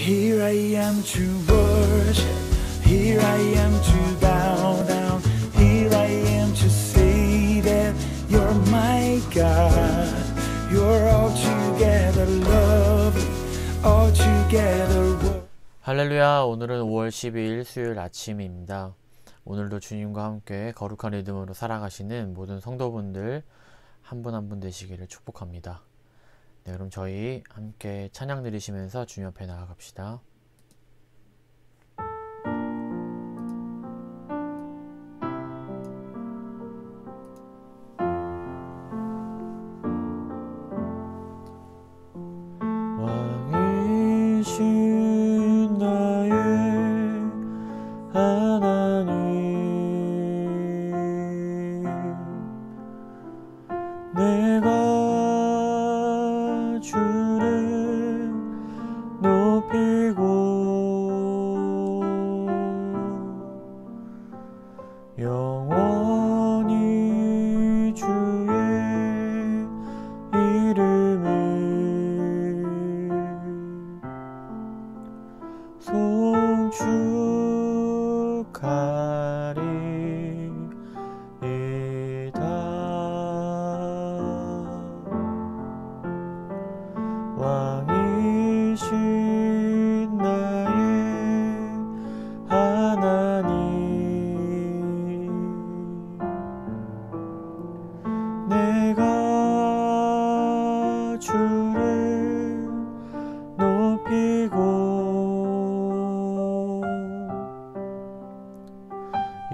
Here I am to worship, here I am to bow down, here I am to say that you're my God. You're altogether lovely, altogether worthy. 할렐루야. 오늘은 5월 12일 수요일 아침입니다. 오늘도 주님과 함께 거룩한 리듬으로 살아가시는 모든 성도분들 한 분 한 분 되시기를 축복합니다. 네, 그럼 저희 함께 찬양 드리시면서 주님 앞에 나아갑시다. 왕이신 나의 하나님, 내가 주를 높이고 영원히 주의 이름을 송축하리이다. 왕이신 나의 하나님, 내가 주를 높이고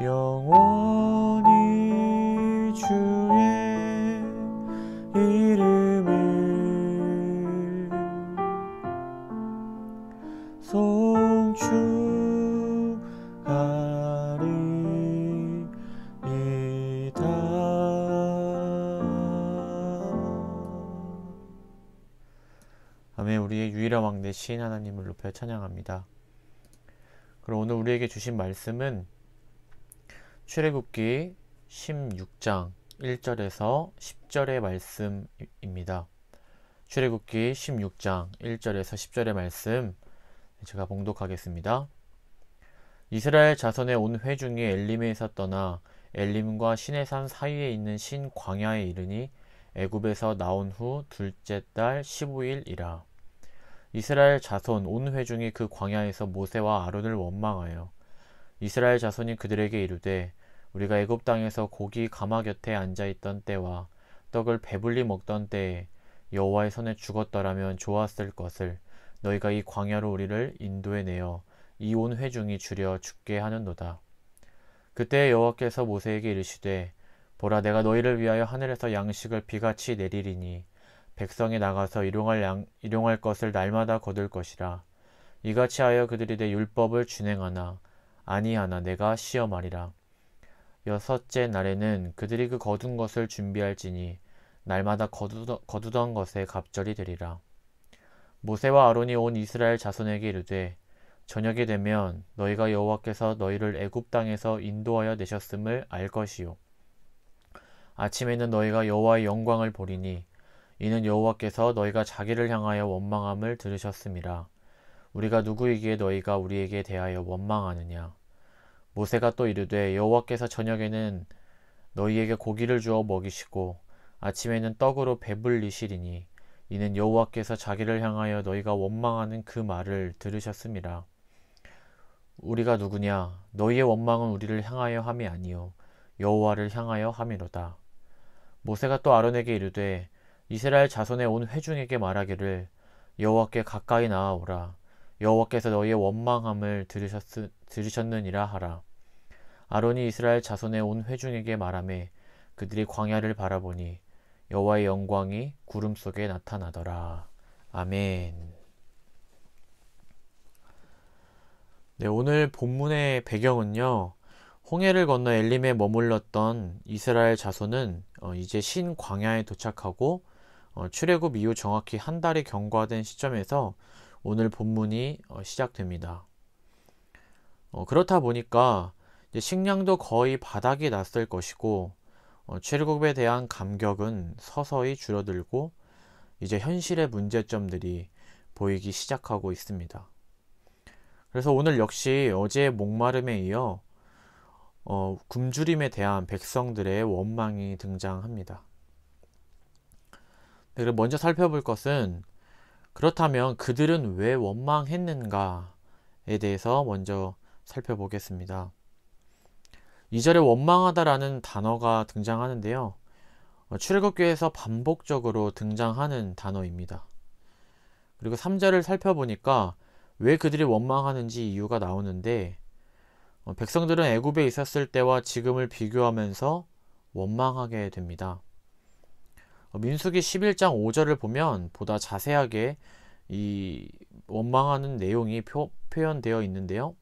영원히 주의 이름을 송축하리이다. 아멘. 우리의 유일한 왕 되신 하나님을 높여 찬양합니다. 그럼 오늘 우리에게 주신 말씀은 출애굽기 16장 1절에서 10절의 말씀입니다. 출애굽기 16장 1절에서 10절의 말씀 제가 봉독하겠습니다. 이스라엘 자손의 온 회중이 엘림에서 떠나 엘림과 시내산 사이에 있는 신 광야에 이르니 애굽에서 나온 후 둘째 달 15일이라. 이스라엘 자손 온 회중이 그 광야에서 모세와 아론을 원망하여 이스라엘 자손이 그들에게 이르되 우리가 애굽 땅에서 고기 가마 곁에 앉아있던 때와 떡을 배불리 먹던 때에 여호와의 손에 죽었더라면 좋았을 것을 너희가 이 광야로 우리를 인도해 내어 이 온 회중이 주려 죽게 하는도다. 그때 여호와께서 모세에게 이르시되 보라, 내가 너희를 위하여 하늘에서 양식을 비같이 내리리니 백성이 나가서 일용할 것을 날마다 거둘 것이라. 이같이 하여 그들이 내 율법을 준행하나 아니하나 내가 시험하리라. 여섯째 날에는 그들이 그 거둔 것을 준비할지니 날마다 거두던 것에 갑절이 되리라. 모세와 아론이 온 이스라엘 자손에게 이르되 저녁이 되면 너희가 여호와께서 너희를 애굽 땅에서 인도하여 내셨음을 알 것이요 아침에는 너희가 여호와의 영광을 보리니 이는 여호와께서 너희가 자기를 향하여 원망함을 들으셨음이라. 우리가 누구이기에 너희가 우리에게 대하여 원망하느냐. 모세가 또 이르되 여호와께서 저녁에는 너희에게 고기를 주어 먹이시고 아침에는 떡으로 배불리시리니 이는 여호와께서 자기를 향하여 너희가 원망하는 그 말을 들으셨음이라. 우리가 누구냐. 너희의 원망은 우리를 향하여 함이 아니요 여호와를 향하여 함이로다. 모세가 또 아론에게 이르되 이스라엘 자손의 온 회중에게 말하기를 여호와께 가까이 나아오라. 여호와께서 너희의 원망함을 들으셨느니라 하라. 아론이 이스라엘 자손의 온 회중에게 말하매 그들이 광야를 바라보니 여호와의 영광이 구름 속에 나타나더라. 아멘. 네, 오늘 본문의 배경은요, 홍해를 건너 엘림에 머물렀던 이스라엘 자손은 이제 신 광야에 도착하고 출애굽 이후 정확히 한 달이 경과된 시점에서 오늘 본문이 시작됩니다. 그렇다 보니까 이제 식량도 거의 바닥이 났을 것이고 출애굽에 대한 감격은 서서히 줄어들고 이제 현실의 문제점들이 보이기 시작하고 있습니다. 그래서 오늘 역시 어제의 목마름에 이어 굶주림에 대한 백성들의 원망이 등장합니다. 네, 그럼 먼저 살펴볼 것은 그렇다면 그들은 왜 원망했는가에 대해서 먼저 살펴보겠습니다. 2절에 원망하다라는 단어가 등장하는데요. 출애굽기에서 반복적으로 등장하는 단어입니다. 그리고 3절을 살펴보니까 왜 그들이 원망하는지 이유가 나오는데 백성들은 애굽에 있었을 때와 지금을 비교하면서 원망하게 됩니다. 민수기 11장 5절을 보면 보다 자세하게 이 원망하는 내용이 표현되어 있는데요.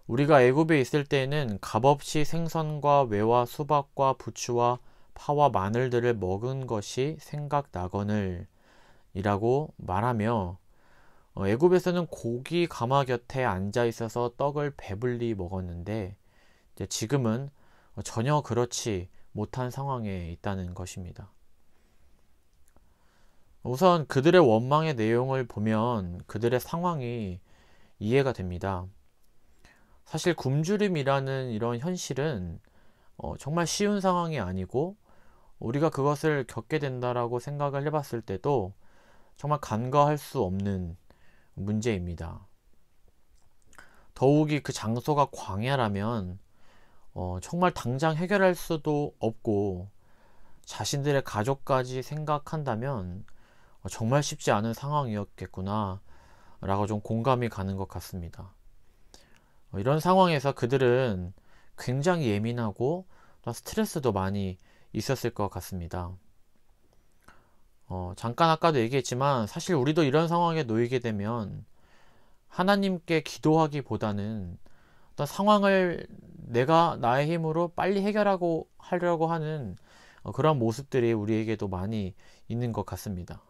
우리가 애굽에 있을 때에는 값없이 생선과 외와 수박과 부추와 파와 마늘들을 먹은 것이 생각나거늘 이라고 말하며 애굽에서는 고기 가마 곁에 앉아 있어서 떡을 배불리 먹었는데 지금은 전혀 그렇지 못한 상황에 있다는 것입니다. 우선 그들의 원망의 내용을 보면 그들의 상황이 이해가 됩니다. 사실 굶주림이라는 이런 현실은 정말 쉬운 상황이 아니고 우리가 그것을 겪게 된다라고 생각을 해봤을 때도 정말 간과할 수 없는 문제입니다. 더욱이 그 장소가 광야라면 정말 당장 해결할 수도 없고 자신들의 가족까지 생각한다면 정말 쉽지 않은 상황이었겠구나 라고 좀 공감이 가는 것 같습니다. 이런 상황에서 그들은 굉장히 예민하고 또 스트레스도 많이 있었을 것 같습니다. 잠깐 아까도 얘기했지만 사실 우리도 이런 상황에 놓이게 되면 하나님께 기도하기보다는 어떤 상황을 내가 나의 힘으로 빨리 해결하고 하려고 하는 그런 모습들이 우리에게도 많이 있는 것 같습니다.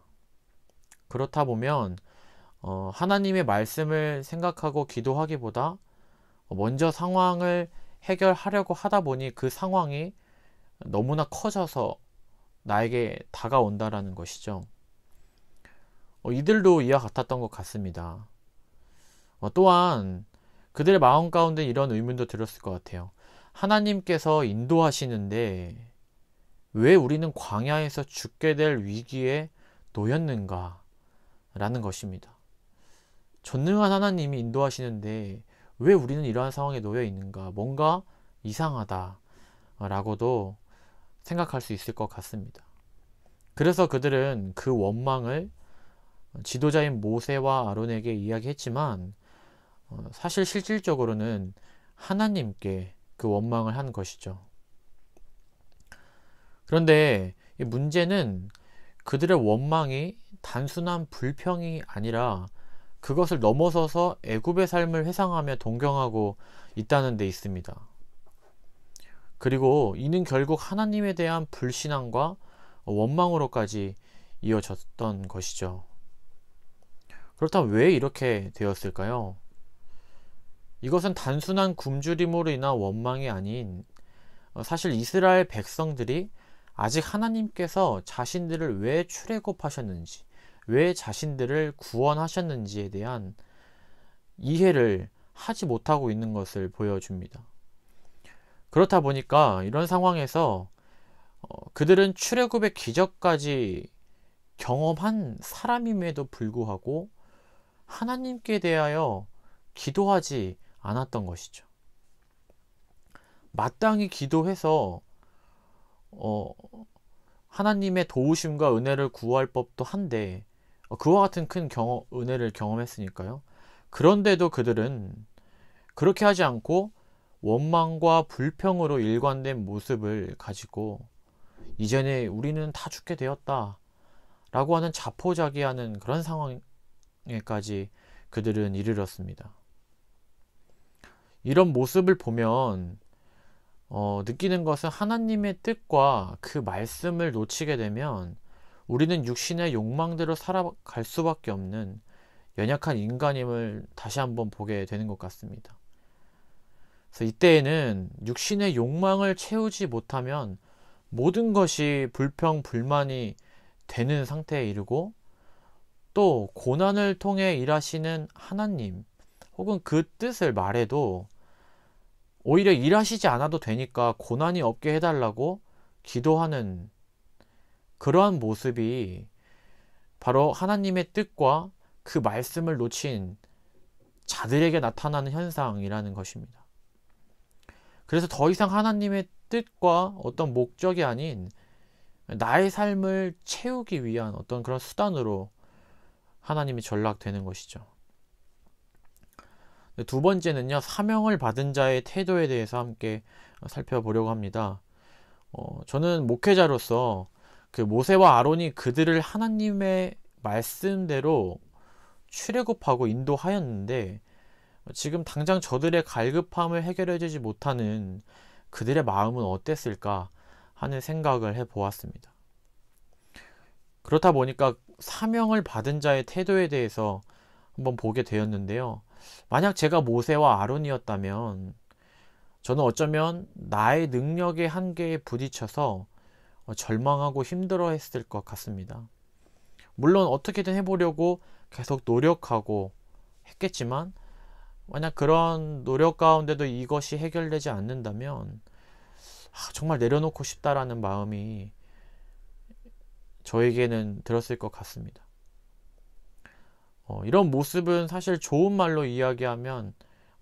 그렇다 보면 하나님의 말씀을 생각하고 기도하기보다 먼저 상황을 해결하려고 하다 보니 그 상황이 너무나 커져서 나에게 다가온다라는 것이죠. 이들도 이와 같았던 것 같습니다. 또한 그들의 마음 가운데 이런 의문도 들었을 것 같아요. 하나님께서 인도하시는데 왜 우리는 광야에서 죽게 될 위기에 놓였는가? 라는 것입니다. 전능한 하나님이 인도하시는데 왜 우리는 이러한 상황에 놓여 있는가? 뭔가 이상하다 라고도 생각할 수 있을 것 같습니다. 그래서 그들은 그 원망을 지도자인 모세와 아론에게 이야기했지만 사실 실질적으로는 하나님께 그 원망을 한 것이죠. 그런데 이 문제는 그들의 원망이 단순한 불평이 아니라 그것을 넘어서서 애굽의 삶을 회상하며 동경하고 있다는 데 있습니다. 그리고 이는 결국 하나님에 대한 불신앙과 원망으로까지 이어졌던 것이죠. 그렇다면 왜 이렇게 되었을까요? 이것은 단순한 굶주림으로 인한 원망이 아닌 사실 이스라엘 백성들이 아직 하나님께서 자신들을 왜 출애굽하셨는지, 왜 자신들을 구원하셨는지에 대한 이해를 하지 못하고 있는 것을 보여줍니다. 그렇다 보니까 이런 상황에서 그들은 출애굽의 기적까지 경험한 사람임에도 불구하고 하나님께 대하여 기도하지 않았던 것이죠. 마땅히 기도해서 하나님의 도우심과 은혜를 구할 법도 한데 그와 같은 큰 은혜를 경험했으니까요. 그런데도 그들은 그렇게 하지 않고 원망과 불평으로 일관된 모습을 가지고 이전에 우리는 다 죽게 되었다 라고 하는 자포자기하는 그런 상황에까지 그들은 이르렀습니다. 이런 모습을 보면 느끼는 것은 하나님의 뜻과 그 말씀을 놓치게 되면 우리는 육신의 욕망대로 살아갈 수밖에 없는 연약한 인간임을 다시 한번 보게 되는 것 같습니다. 그래서 이때에는 육신의 욕망을 채우지 못하면 모든 것이 불평, 불만이 되는 상태에 이르고 또 고난을 통해 일하시는 하나님 혹은 그 뜻을 말해도 오히려 일하시지 않아도 되니까 고난이 없게 해달라고 기도하는 그러한 모습이 바로 하나님의 뜻과 그 말씀을 놓친 자들에게 나타나는 현상이라는 것입니다. 그래서 더 이상 하나님의 뜻과 어떤 목적이 아닌 나의 삶을 채우기 위한 어떤 그런 수단으로 하나님이 전락되는 것이죠. 두 번째는요, 사명을 받은 자의 태도에 대해서 함께 살펴보려고 합니다. 저는 목회자로서 그 모세와 아론이 그들을 하나님의 말씀대로 출애굽하고 인도하였는데 지금 당장 저들의 갈급함을 해결해주지 못하는 그들의 마음은 어땠을까 하는 생각을 해보았습니다. 그렇다 보니까 사명을 받은 자의 태도에 대해서 한번 보게 되었는데요. 만약 제가 모세와 아론이었다면 저는 어쩌면 나의 능력의 한계에 부딪혀서 절망하고 힘들어 했을 것 같습니다. 물론 어떻게든 해보려고 계속 노력하고 했겠지만 만약 그런 노력 가운데도 이것이 해결되지 않는다면 정말 내려놓고 싶다라는 마음이 저에게는 들었을 것 같습니다. 이런 모습은 사실 좋은 말로 이야기하면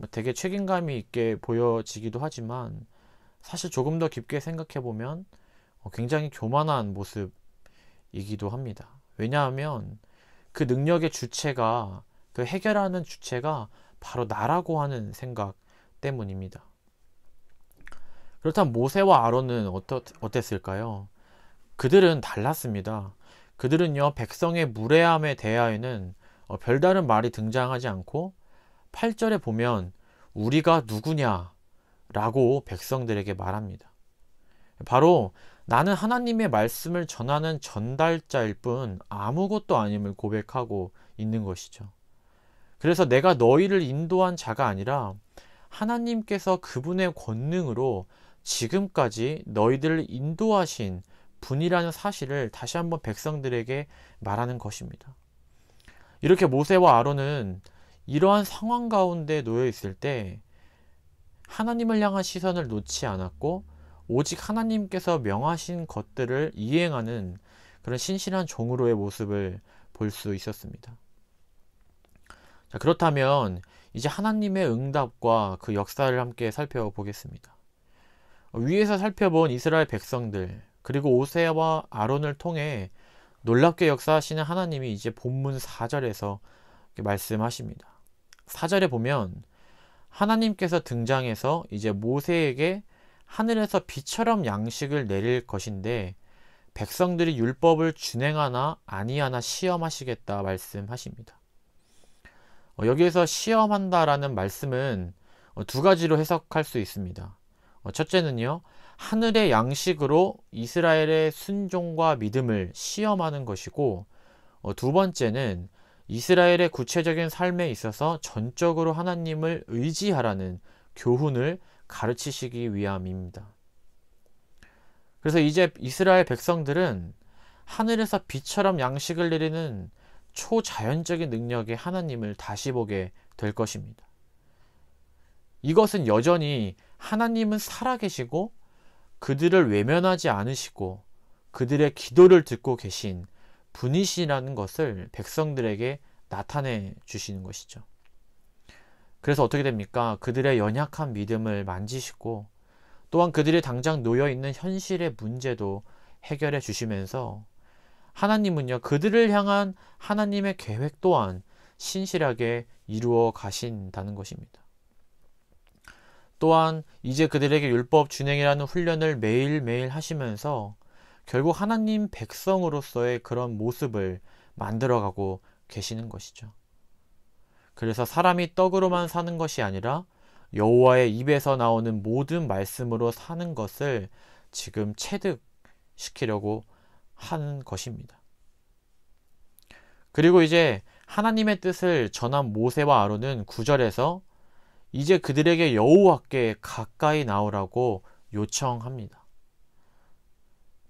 되게 책임감이 있게 보여지기도 하지만 사실 조금 더 깊게 생각해 보면 굉장히 교만한 모습이기도 합니다. 왜냐하면 그 능력의 주체가, 그 해결하는 주체가 바로 나라고 하는 생각 때문입니다. 그렇다면 모세와 아론은 어땠을까요? 그들은 달랐습니다. 그들은요, 백성의 무례함에 대하여는 별다른 말이 등장하지 않고 8절에 보면 우리가 누구냐 라고 백성들에게 말합니다. 바로 나는 하나님의 말씀을 전하는 전달자일 뿐 아무것도 아님을 고백하고 있는 것이죠. 그래서 내가 너희를 인도한 자가 아니라 하나님께서 그분의 권능으로 지금까지 너희들을 인도하신 분이라는 사실을 다시 한번 백성들에게 말하는 것입니다. 이렇게 모세와 아론은 이러한 상황 가운데 놓여 있을 때 하나님을 향한 시선을 놓지 않았고 오직 하나님께서 명하신 것들을 이행하는 그런 신실한 종으로의 모습을 볼 수 있었습니다. 자, 그렇다면 이제 하나님의 응답과 그 역사를 함께 살펴보겠습니다. 위에서 살펴본 이스라엘 백성들 그리고 모세와 아론을 통해 놀랍게 역사하시는 하나님이 이제 본문 4절에서 말씀하십니다. 4절에 보면 하나님께서 등장해서 이제 모세에게 하늘에서 비처럼 양식을 내릴 것인데 백성들이 율법을 준행하나 아니하나 시험하시겠다 말씀하십니다. 여기에서 시험한다라는 말씀은 두 가지로 해석할 수 있습니다. 첫째는요, 하늘의 양식으로 이스라엘의 순종과 믿음을 시험하는 것이고, 두 번째는 이스라엘의 구체적인 삶에 있어서 전적으로 하나님을 의지하라는 교훈을 가르치시기 위함입니다. 그래서 이제 이스라엘 백성들은 하늘에서 비처럼 양식을 내리는 초자연적인 능력의 하나님을 다시 보게 될 것입니다. 이것은 여전히 하나님은 살아계시고 그들을 외면하지 않으시고 그들의 기도를 듣고 계신 분이시라는 것을 백성들에게 나타내 주시는 것이죠. 그래서 어떻게 됩니까? 그들의 연약한 믿음을 만지시고 또한 그들이 당장 놓여있는 현실의 문제도 해결해 주시면서 하나님은요, 그들을 향한 하나님의 계획 또한 신실하게 이루어 가신다는 것입니다. 또한 이제 그들에게 율법 준행이라는 훈련을 매일매일 하시면서 결국 하나님 백성으로서의 그런 모습을 만들어가고 계시는 것이죠. 그래서 사람이 떡으로만 사는 것이 아니라 여호와의 입에서 나오는 모든 말씀으로 사는 것을 지금 체득시키려고 하는 것입니다. 그리고 이제 하나님의 뜻을 전한 모세와 아론은 9절에서 이제 그들에게 여호와께 가까이 나오라고 요청합니다.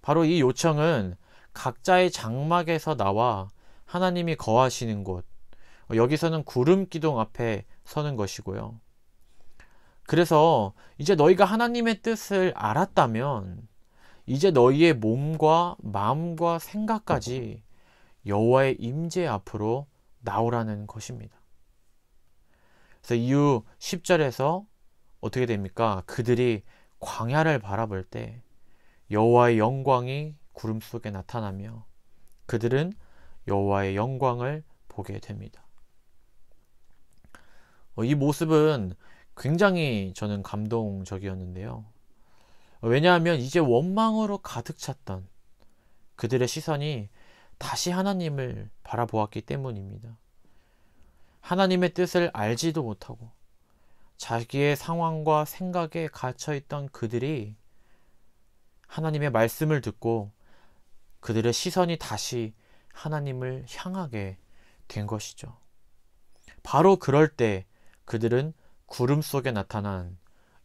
바로 이 요청은 각자의 장막에서 나와 하나님이 거하시는 곳, 여기서는 구름 기둥 앞에 서는 것이고요. 그래서 이제 너희가 하나님의 뜻을 알았다면 이제 너희의 몸과 마음과 생각까지 여호와의 임재 앞으로 나오라는 것입니다. 그래서 이후 10절에서 어떻게 됩니까? 그들이 광야를 바라볼 때 여호와의 영광이 구름 속에 나타나며 그들은 여호와의 영광을 보게 됩니다. 이 모습은 굉장히 저는 감동적이었는데요. 왜냐하면 이제 원망으로 가득 찼던 그들의 시선이 다시 하나님을 바라보았기 때문입니다. 하나님의 뜻을 알지도 못하고 자기의 상황과 생각에 갇혀있던 그들이 하나님의 말씀을 듣고 그들의 시선이 다시 하나님을 향하게 된 것이죠. 바로 그럴 때 그들은 구름 속에 나타난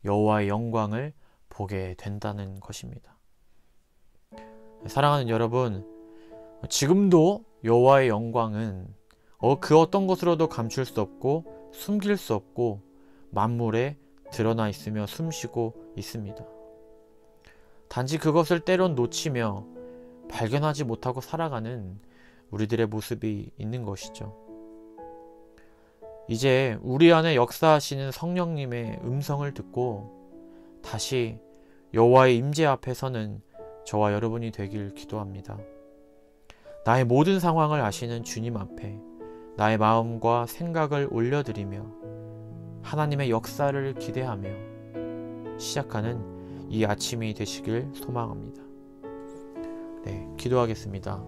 여호와의 영광을 보게 된다는 것입니다. 사랑하는 여러분, 지금도 여호와의 영광은 그 어떤 것으로도 감출 수 없고 숨길 수 없고 만물에 드러나 있으며 숨쉬고 있습니다. 단지 그것을 때론 놓치며 발견하지 못하고 살아가는 우리들의 모습이 있는 것이죠. 이제 우리 안에 역사하시는 성령님의 음성을 듣고 다시 여호와의 임재 앞에 서는 저와 여러분이 되길 기도합니다. 나의 모든 상황을 아시는 주님 앞에 나의 마음과 생각을 올려드리며 하나님의 역사를 기대하며 시작하는 이 아침이 되시길 소망합니다. 네, 기도하겠습니다.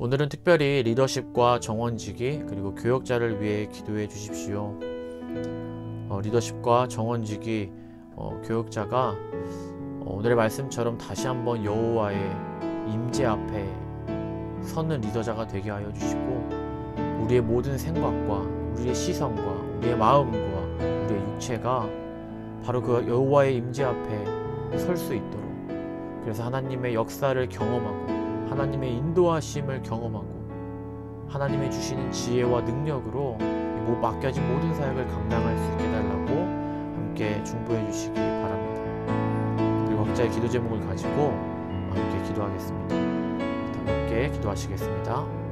오늘은 특별히 리더십과 정원지기 그리고 교역자를 위해 기도해 주십시오. 리더십과 정원지기 교역자가 오늘의 말씀처럼 다시 한번 여호와의 임재 앞에 서는 리더자가 되게 하여 주시고 우리의 모든 생각과 우리의 시선과 우리의 마음과 우리의 육체가 바로 그 여호와의 임재 앞에 설 수 있도록, 그래서 하나님의 역사를 경험하고 하나님의 인도하심을 경험하고 하나님의 주시는 지혜와 능력으로 맡겨진 모든 사역을 감당할 수 있게 해달라고 함께 중보해 주시기 바랍니다. 그리고 각자의 기도 제목을 가지고 함께 기도하겠습니다. 함께 기도하시겠습니다.